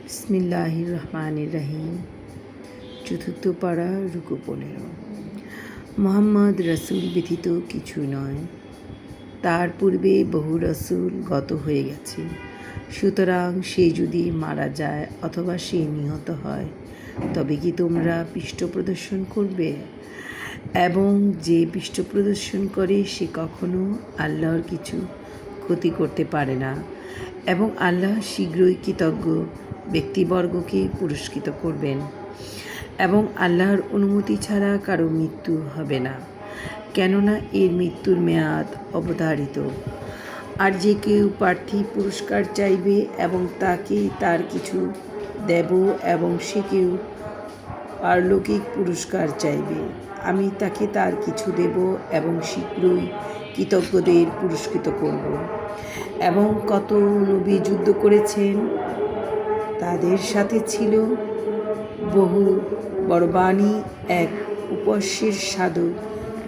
বিসমিল্লাহির রহমানির রহিম। চতুর্থ পাড়া রুকু 15। মোহাম্মদ রসুল ব্যতীত কিছু নয়, তার পূর্বে বহু রসুল গত হয়ে গেছে। সুতরাং সে যদি মারা যায় অথবা সে নিহত হয়, তবে কি তোমরা পৃষ্ঠ প্রদর্শন করবে? এবং যে পৃষ্ঠ প্রদর্শন করে সে কখনো আল্লাহর কিছু ক্ষতি করতে পারে না, এবং আল্লাহ শীঘ্রই কৃতজ্ঞ ব্যক্তিবর্গকে পুরস্কৃত করবেন। এবং আল্লাহর অনুমতি ছাড়া কারো মৃত্যু হবে না, কেননা এর মৃত্যুর মেয়াদ অবধারিত। আর যে কেউ পার্থিব পুরস্কার চাইবে এবং তাকে তার কিছু দেব, এবং সে কেউ পারলৌকিক পুরস্কার চাইবে, আমি তাকে তার কিছু দেব এবং শীঘ্রই কৃতজ্ঞদের পুরস্কৃত করব। এবং কত নবী যুদ্ধ করেছেন, তাদের সাথে ছিল বহু বরবানি এক উপস্যের সাধক,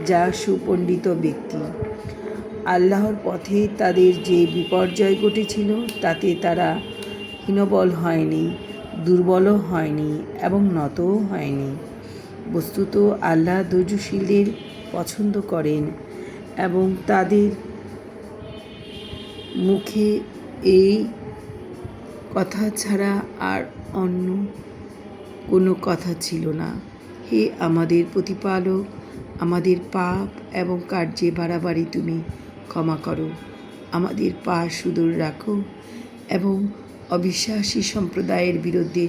যা সুপণ্ডিত ব্যক্তি। আল্লাহর পথে তাদের যে বিপর্যয় ঘটেছিল, তাতে তারা হীনবল হয়নি, দুর্বলও হয়নি এবং নতও হয়নি। বস্তুত আল্লাহ ধৈর্যশীলদের পছন্দ করেন, এবং তাদের মুখে এই কথা ছাড়া আর অন্য কোনো কথা ছিল না। হে আমাদের প্রতিপালক, আমাদের পাপ এবং কার্যে বাড়াবাড়ি তুমি ক্ষমা করো, আমাদের পা সুদূর রাখো, এবং অবিশ্বাসী সম্প্রদায়ের বিরুদ্ধে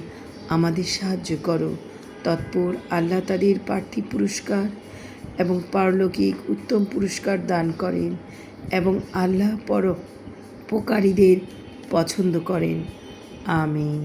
আমাদের সাহায্য করো। তৎপর আল্লাহ তাদের পার্থিব পুরস্কার এবং পারলৌকিক উত্তম পুরস্কার দান করেন, এবং আল্লাহ পরোপকারীদের পছন্দ করেন। আমিন।